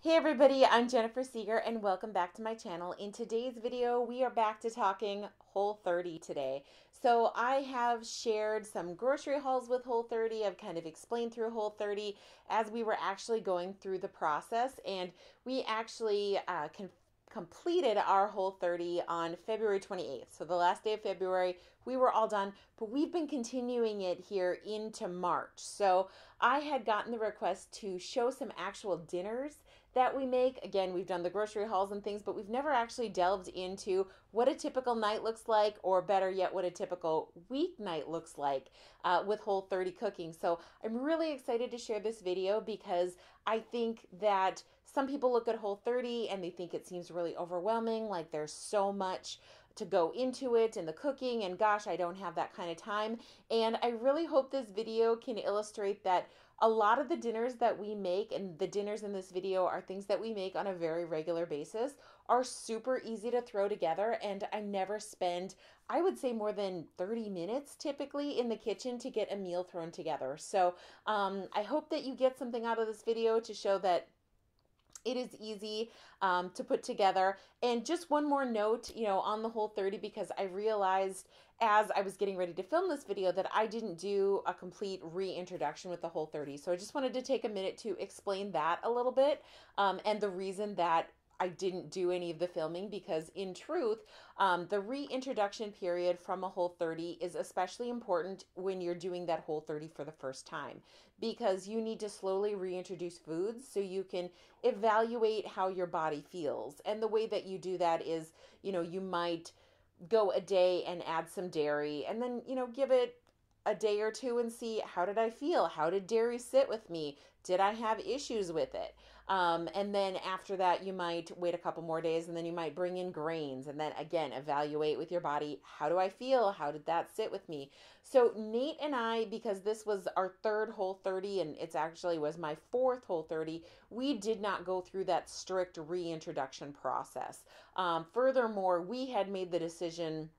Hey everybody, I'm Jennifer Seger and welcome back to my channel. In today's video, we are back to talking Whole30 today. So I have shared some grocery hauls with Whole30. I've kind of explained through Whole30 as we were actually going through the process, and we actually completed our Whole30 on February 28th. So the last day of February, we were all done, but we've been continuing it here into March. So I had gotten the request to show some actual dinners that we make. Again, we've done the grocery hauls and things, but we've never actually delved into what a typical night looks like, or better yet, what a typical weeknight looks like with Whole30 cooking. So I'm really excited to share this video because I think that some people look at Whole30 and they think it seems really overwhelming, like there's so much to go into it and the cooking, and gosh, I don't have that kind of time. And I really hope this video can illustrate that a lot of the dinners that we make, and the dinners in this video are things that we make on a very regular basis, are super easy to throw together, and I never spend, I would say, more than 30 minutes typically in the kitchen to get a meal thrown together. So I hope that you get something out of this video to show that it is easy to put together. And just one more note, on the Whole30, because I realized as I was getting ready to film this video that I didn't do a complete reintroduction with the Whole30. So I just wanted to take a minute to explain that a little bit, and the reason that I didn't do any of the filming, because in truth, the reintroduction period from a Whole30 is especially important when you're doing that Whole30 for the first time, because you need to slowly reintroduce foods so you can evaluate how your body feels. And the way that you do that is, you might go a day and add some dairy, and then, give it a day or two and see, how did I feel? How did dairy sit with me? Did I have issues with it? And then after that, you might wait a couple more days, and then you might bring in grains, and then again, evaluate with your body. How do I feel? How did that sit with me? So Nate and I, because this was our third Whole30, and it's actually was my fourth Whole30, we did not go through that strict reintroduction process. Furthermore, we had made the decision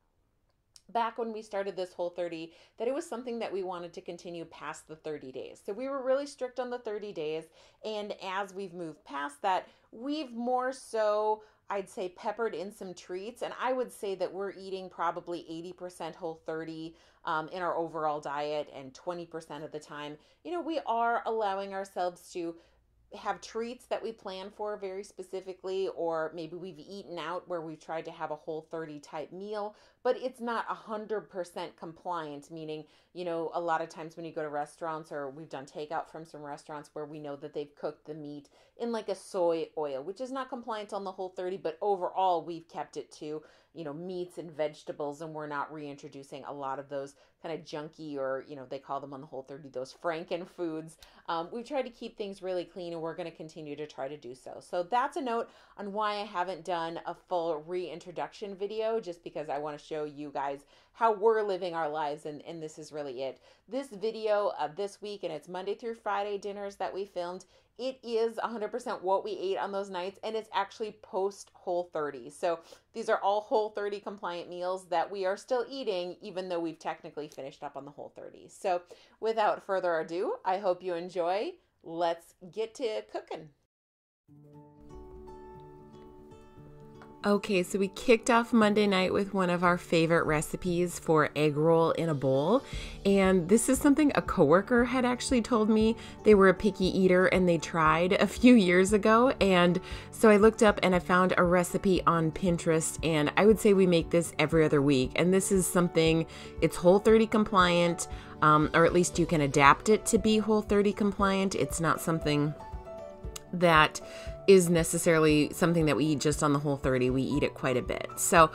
back when we started this Whole30 that it was something that we wanted to continue past the 30 days. So we were really strict on the 30 days. And as we've moved past that, we've more so, I'd say, peppered in some treats. And I would say that we're eating probably 80% Whole30 in our overall diet, and 20% of the time, we are allowing ourselves to have treats that we plan for very specifically, or maybe we've eaten out where we've tried to have a Whole30 type meal, but it's not 100% compliant, meaning, a lot of times when you go to restaurants, or we've done takeout from some restaurants where we know that they've cooked the meat in like a soy oil, which is not compliant on the Whole30, but overall we've kept it to, meats and vegetables, and we're not reintroducing a lot of those kind of junky, or, they call them on the Whole30, those Franken foods. We try to keep things really clean, and we're going to continue to try to do so. So that's a note on why I haven't done a full reintroduction video, just because I want to show you guys how we're living our lives, and this is really it. This video of this week, and it's Monday through Friday dinners that we filmed, it is 100% what we ate on those nights, and it's actually post Whole30. So these are all Whole30 compliant meals that we are still eating, even though we've technically finished up on the Whole30. So without further ado, I hope you enjoy. Let's get to cooking. Okay, so we kicked off Monday night with one of our favorite recipes for egg roll in a bowl. And this is something a coworker had actually told me. They were a picky eater and they tried a few years ago. And so I looked up and I found a recipe on Pinterest, and I would say we make this every other week. And this is something, it's Whole30 compliant, or at least you can adapt it to be Whole30 compliant. It's not something that is necessarily something that we eat just on the Whole30. We eat it quite a bit. So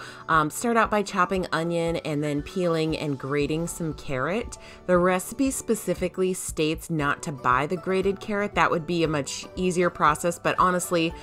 start out by chopping onion and then peeling and grating some carrot. The recipe specifically states not to buy the grated carrot. That would be a much easier process, but honestly,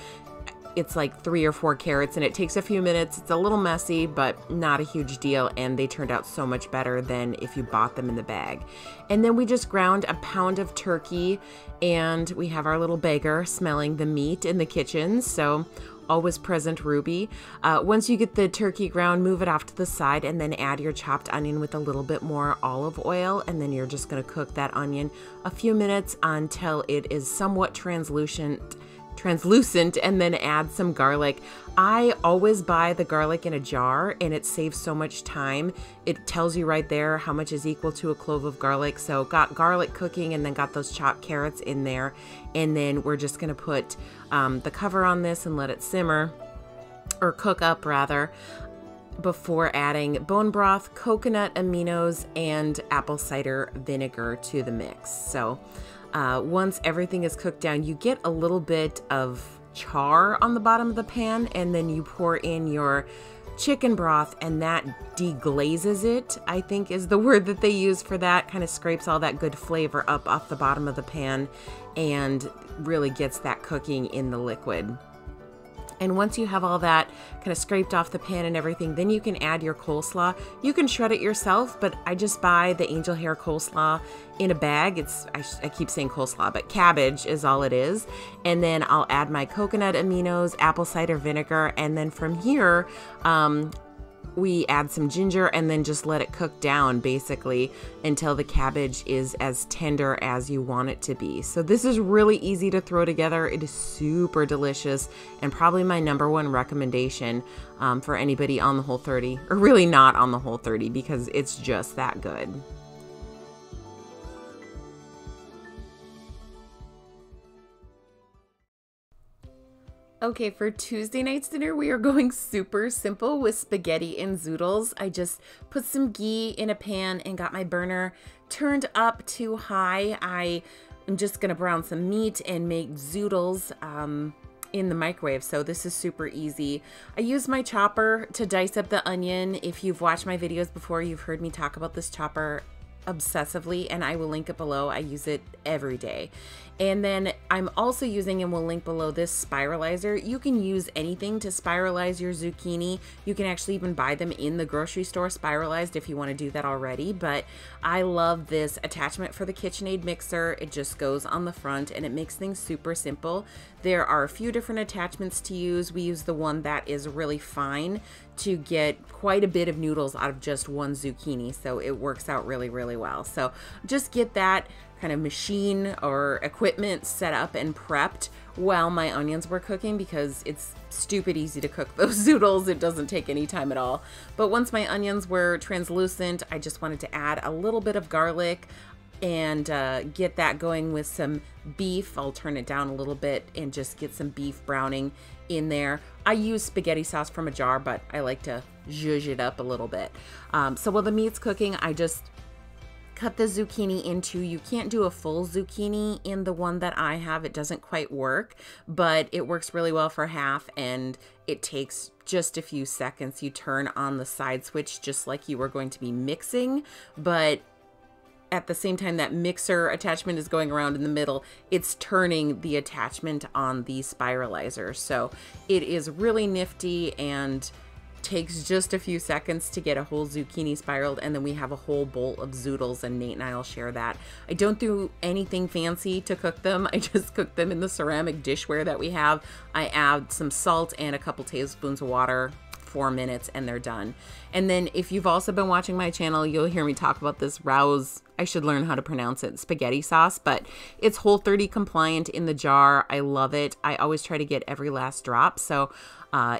it's like 3 or 4 carrots and it takes a few minutes. It's a little messy, but not a huge deal, and they turned out so much better than if you bought them in the bag. And then we just ground a pound of turkey, and we have our little bagger smelling the meat in the kitchen, so always present Ruby. Once you get the turkey ground, move it off to the side and then add your chopped onion with a little bit more olive oil, and then you're just going to cook that onion a few minutes until it is somewhat translucent translucent, and then add some garlic. I always buy the garlic in a jar, and it saves so much time. It tells you right there how much is equal to a clove of garlic. So got garlic cooking and then got those chopped carrots in there. And then we're just gonna put the cover on this and let it simmer, or cook up rather, before adding bone broth, coconut aminos, and apple cider vinegar to the mix. So once everything is cooked down, you get a little bit of char on the bottom of the pan, and then you pour in your chicken broth, and that deglazes it, I think is the word that they use for that. Kind of scrapes all that good flavor up off the bottom of the pan and really gets that cooking in the liquid. And once you have all that kind of scraped off the pan and everything, then you can add your coleslaw. You can shred it yourself, but I just buy the angel hair coleslaw in a bag. I keep saying coleslaw, but cabbage is all it is. And then I'll add my coconut aminos, apple cider vinegar, and then from here, we add some ginger and then just let it cook down basically until the cabbage is as tender as you want it to be. So this is really easy to throw together. It is super delicious and probably my #1 recommendation for anybody on the Whole30, or really not on the Whole30, because it's just that good. Okay, for Tuesday night's dinner, we are going super simple with spaghetti and zoodles. I just put some ghee in a pan and got my burner turned up to high. I am just gonna brown some meat and make zoodles in the microwave, so this is super easy. I use my chopper to dice up the onion. If you've watched my videos before, you've heard me talk about this chopper obsessively, and I will link it below. I use it every day. And then I'm also using, and we'll link below, this spiralizer. You can use anything to spiralize your zucchini. You can actually even buy them in the grocery store spiralized if you want to do that already. But I love this attachment for the KitchenAid mixer. It just goes on the front and it makes things super simple. There are a few different attachments to use. We use the one that is really fine to get quite a bit of noodles out of just one zucchini. So it works out really, really well. So just get that kind of machine or equipment set up and prepped while my onions were cooking, because it's stupid easy to cook those zoodles. It doesn't take any time at all. But once my onions were translucent, I just wanted to add a little bit of garlic and get that going with some beef. I'll turn it down a little bit and just get some beef browning in there. I use spaghetti sauce from a jar, but I like to zhuzh it up a little bit. So while the meat's cooking, I just cut the zucchini into, you can't do a full zucchini in the one that I have. It doesn't quite work, but it works really well for half, and it takes just a few seconds. You turn on the side switch just like you were going to be mixing, but at the same time that mixer attachment is going around in the middle, it's turning the attachment on the spiralizer. So it is really nifty and takes just a few seconds to get a whole zucchini spiraled, and then we have a whole bowl of zoodles, and Nate and I will share that. I don't do anything fancy to cook them. I just cook them in the ceramic dishware that we have. I add some salt and a couple tablespoons of water, 4 minutes, and they're done. And then if you've also been watching my channel, you'll hear me talk about this Rouse, I should learn how to pronounce it, spaghetti sauce, but it's Whole30 compliant in the jar. I love it. I always try to get every last drop. So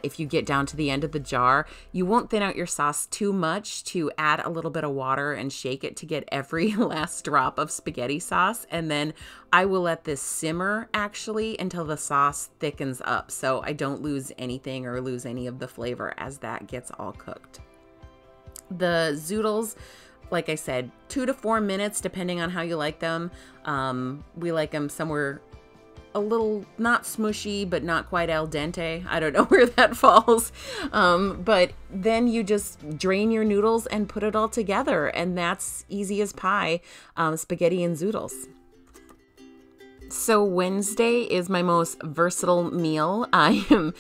if you get down to the end of the jar, you won't thin out your sauce too much to add a little bit of water and shake it to get every last drop of spaghetti sauce. And then I will let this simmer actually until the sauce thickens up, so I don't lose anything or lose any of the flavor as that gets all cooked. The zoodles, like I said, 2 to 4 minutes depending on how you like them. We like them somewhere a little not smushy, but not quite al dente. I don't know where that falls. But then you just drain your noodles and put it all together, and that's easy as pie, spaghetti and zoodles. So Wednesday is my most versatile meal. I am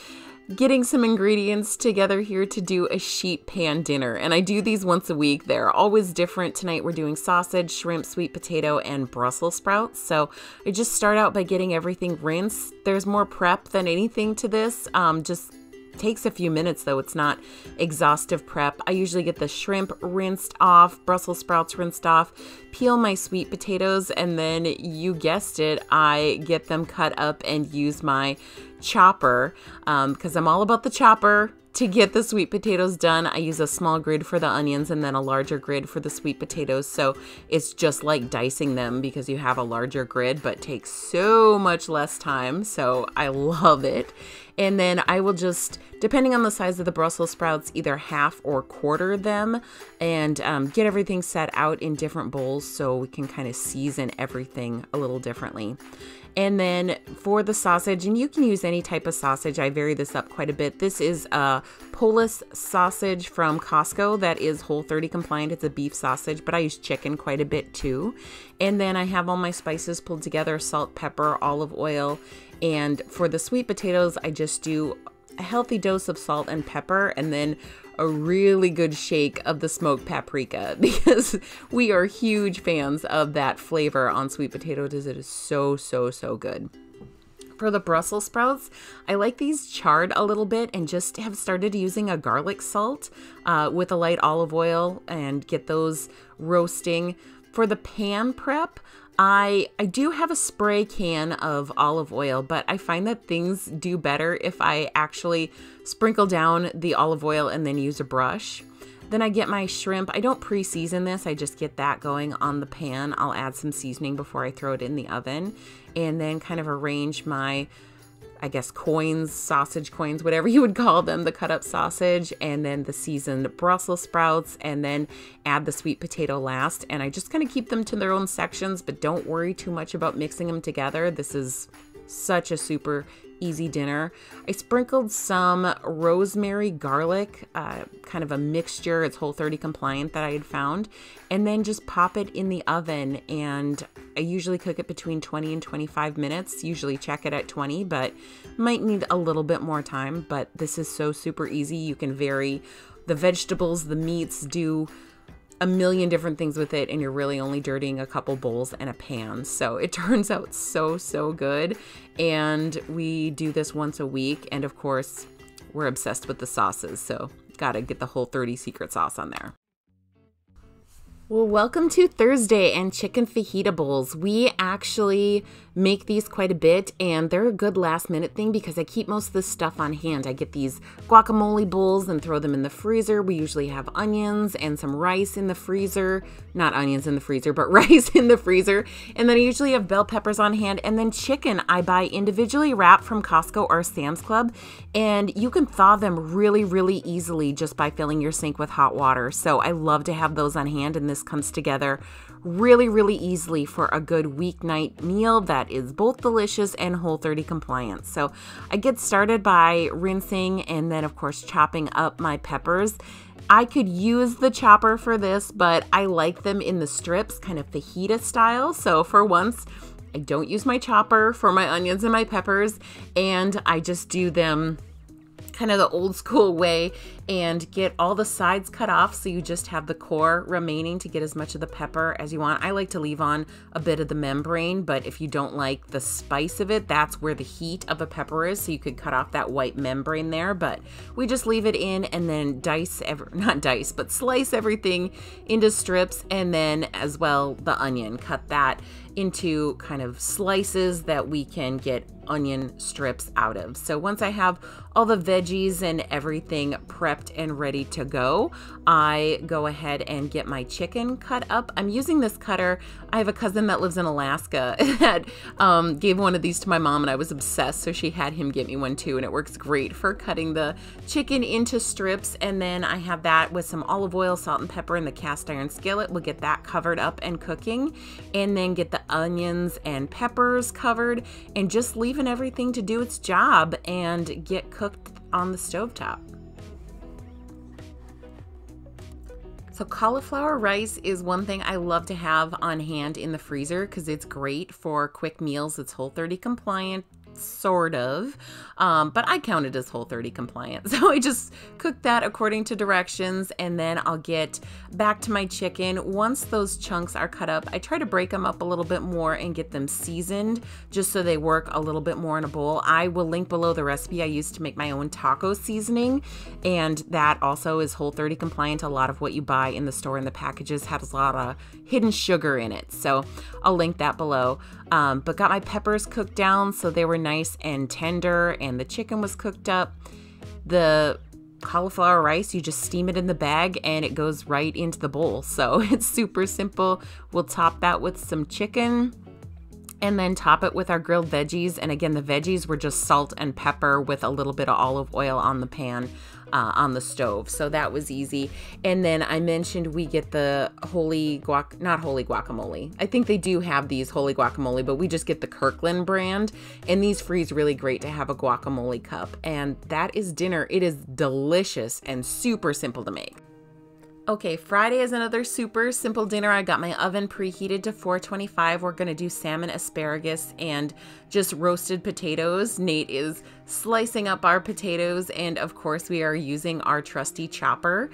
getting some ingredients together here to do a sheet pan dinner, and I do these once a week. They're always different. Tonight we're doing sausage, shrimp, sweet potato, and Brussels sprouts. So I just start out by getting everything rinsed. There's more prep than anything to this. Just Takes a few minutes though. It's not exhaustive prep. I usually get the shrimp rinsed off, Brussels sprouts rinsed off, peel my sweet potatoes, and then you guessed it, I get them cut up and use my chopper because I'm all about the chopper. To get the sweet potatoes done, I use a small grid for the onions and then a larger grid for the sweet potatoes. So it's just like dicing them because you have a larger grid, but takes so much less time. So I love it. And then I will just, depending on the size of the Brussels sprouts, either half or quarter them and get everything set out in different bowls so we can kind of season everything a little differently. And then for the sausage, and you can use any type of sausage, I vary this up quite a bit. This is a Polish sausage from Costco that is Whole30 compliant. It's a beef sausage, but I use chicken quite a bit too. And then I have all my spices pulled together, salt, pepper, olive oil. And for the sweet potatoes, I just do a healthy dose of salt and pepper and then a really good shake of the smoked paprika because we are huge fans of that flavor on sweet potatoes. It is so, so, so good. For the Brussels sprouts, I like these charred a little bit and just have started using a garlic salt with a light olive oil and get those roasting. For the pan prep, I do have a spray can of olive oil, but I find that things do better if I actually sprinkle down the olive oil and then use a brush. Then I get my shrimp. I don't pre-season this. I just get that going on the pan. I'll add some seasoning before I throw it in the oven and then kind of arrange my, I guess, coins, sausage coins, whatever you would call them, the cut up sausage, and then the seasoned Brussels sprouts, and then add the sweet potato last. And I just kind of keep them to their own sections, but don't worry too much about mixing them together. This is such a super easy dinner. I sprinkled some rosemary, garlic, kind of a mixture. It's Whole30 compliant that I had found, and then just pop it in the oven. And I usually cook it between 20 and 25 minutes. Usually check it at 20, but might need a little bit more time. But this is so super easy. You can vary the vegetables, the meats, do a million different things with it, and you're really only dirtying a couple bowls and a pan. So it turns out so, so good. And we do this once a week. And of course, we're obsessed with the sauces. So gotta get the Whole30 secret sauce on there. Well, welcome to Thursday and chicken fajita bowls. We actually make these quite a bit, and they're a good last minute thing because I keep most of this stuff on hand. I get these guacamole bowls and throw them in the freezer. We usually have onions and some rice in the freezer. Not onions in the freezer, but rice in the freezer. And then I usually have bell peppers on hand. And then chicken I buy individually wrapped from Costco or Sam's Club. And you can thaw them really, really easily just by filling your sink with hot water. So I love to have those on hand, and this comes together really, really easily for a good weeknight meal that is both delicious and Whole30 compliant. So I get started by rinsing and then of course chopping up my peppers. I could use the chopper for this, but I like them in the strips, kind of fajita style. So for once, I don't use my chopper for my onions and my peppers, and I just do them kind of the old school way and get all the sides cut off so you just have the core remaining to get as much of the pepper as you want. I like to leave on a bit of the membrane, but if you don't like the spice of it, that's where the heat of a pepper is, so you could cut off that white membrane there. But we just leave it in and then slice everything into strips, and then as well the onion, cut that into kind of slices that we can get onion strips out of. So once I have all the veggies and everything prepped and ready to go, I go ahead and get my chicken cut up. I'm using this cutter. I have a cousin that lives in Alaska that gave one of these to my mom, and I was obsessed, so she had him get me one too, and it works great for cutting the chicken into strips. And then I have that with some olive oil, salt, and pepper in the cast iron skillet. We'll get that covered up and cooking, and then get the onions and peppers covered, and just leaving everything to do its job and get cooked on the stovetop. So cauliflower rice is one thing I love to have on hand in the freezer because it's great for quick meals. It's Whole30 compliant, sort of, but I count it as Whole30 compliant. So I just cook that according to directions, and then I'll get back to my chicken. Once those chunks are cut up, I try to break them up a little bit more and get them seasoned just so they work a little bit more in a bowl. I will link below the recipe I used to make my own taco seasoning, and that also is Whole30 compliant. A lot of what you buy in the store in the packages has a lot of hidden sugar in it, so I'll link that below. But got my peppers cooked down so they were nice and tender, and the chicken was cooked up. The cauliflower rice, you just steam it in the bag and it goes right into the bowl, so it's super simple. We'll top that with some chicken and then top it with our grilled veggies. And again, the veggies were just salt and pepper with a little bit of olive oil on the pan on the stove, so that was easy. And then I mentioned we get the not holy guacamole. I think they do have these holy guacamole, but we just get the Kirkland brand, and these freeze really great to have a guacamole cup. And that is dinner. It is delicious and super simple to make. Okay, Friday is another super simple dinner. I got my oven preheated to 425. We're gonna do salmon asparagus and just roasted potatoes. Nate is slicing up our potatoes, and of course we are using our trusty chopper.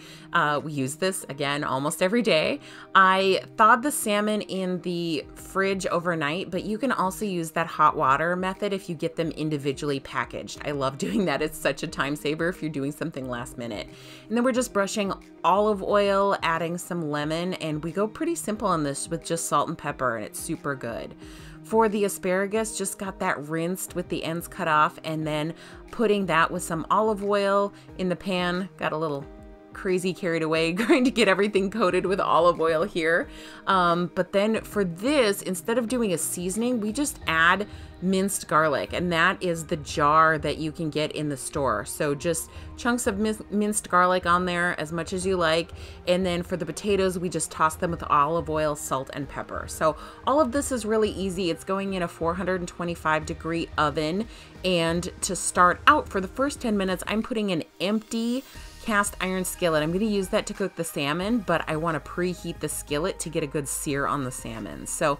We use this again almost every day. I thawed the salmon in the fridge overnight, but you can also use that hot water method if you get them individually packaged. I love doing that. It's such a time saver if you're doing something last minute. And then we're just brushing olive oil, adding some lemon, and we go pretty simple on this with just salt and pepper, and it's super good. For the asparagus, just got that rinsed with the ends cut off, and then putting that with some olive oil in the pan. Got a little crazy carried away trying to get everything coated with olive oil here. But then for this, instead of doing a seasoning, we just add minced garlic, and that is the jar that you can get in the store. So just chunks of minced garlic on there, as much as you like. And then for the potatoes, we just toss them with olive oil, salt, and pepper. So all of this is really easy. It's going in a 425-degree oven. And to start out, for the first 10 minutes, I'm putting an empty cast iron skillet. I'm going to use that to cook the salmon, but I want to preheat the skillet to get a good sear on the salmon. So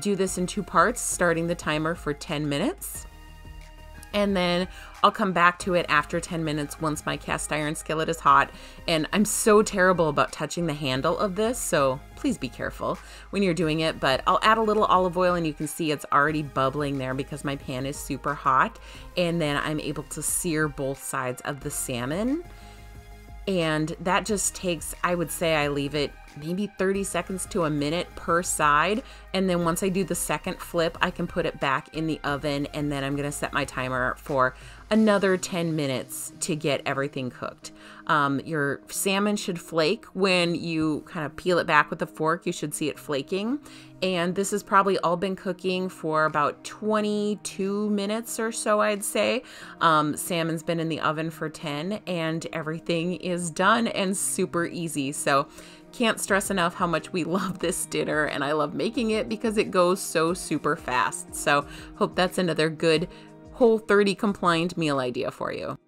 do this in 2 parts, starting the timer for 10 minutes. And then I'll come back to it after 10 minutes once my cast iron skillet is hot. And I'm so terrible about touching the handle of this, so please be careful when you're doing it. But I'll add a little olive oil, and you can see it's already bubbling there because my pan is super hot. And then I'm able to sear both sides of the salmon. And that just takes, I would say I leave it maybe 30 seconds to a minute per side. And then once I do the second flip, I can put it back in the oven, and then I'm gonna set my timer for another 10 minutes to get everything cooked. Your salmon should flake when you kind of peel it back with a fork. You should see it flaking. And this has probably all been cooking for about 22 minutes or so, I'd say. Salmon's been in the oven for 10, and everything is done and super easy. So can't stress enough how much we love this dinner, and I love making it because it goes so super fast. So hope that's another good Whole30 compliant meal idea for you.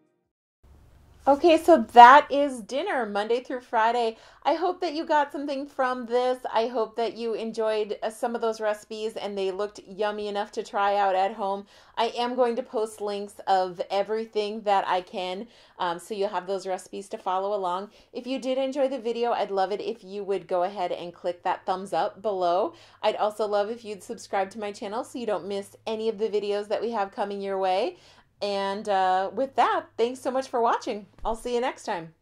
Okay, so that is dinner, Monday through Friday. I hope that you got something from this. I hope that you enjoyed some of those recipes and they looked yummy enough to try out at home. I am going to post links of everything that I can, so you'll have those recipes to follow along. If you did enjoy the video, I'd love it if you would go ahead and click that thumbs up below. I'd also love if you'd subscribe to my channel so you don't miss any of the videos that we have coming your way. And with that, thanks so much for watching. I'll see you next time.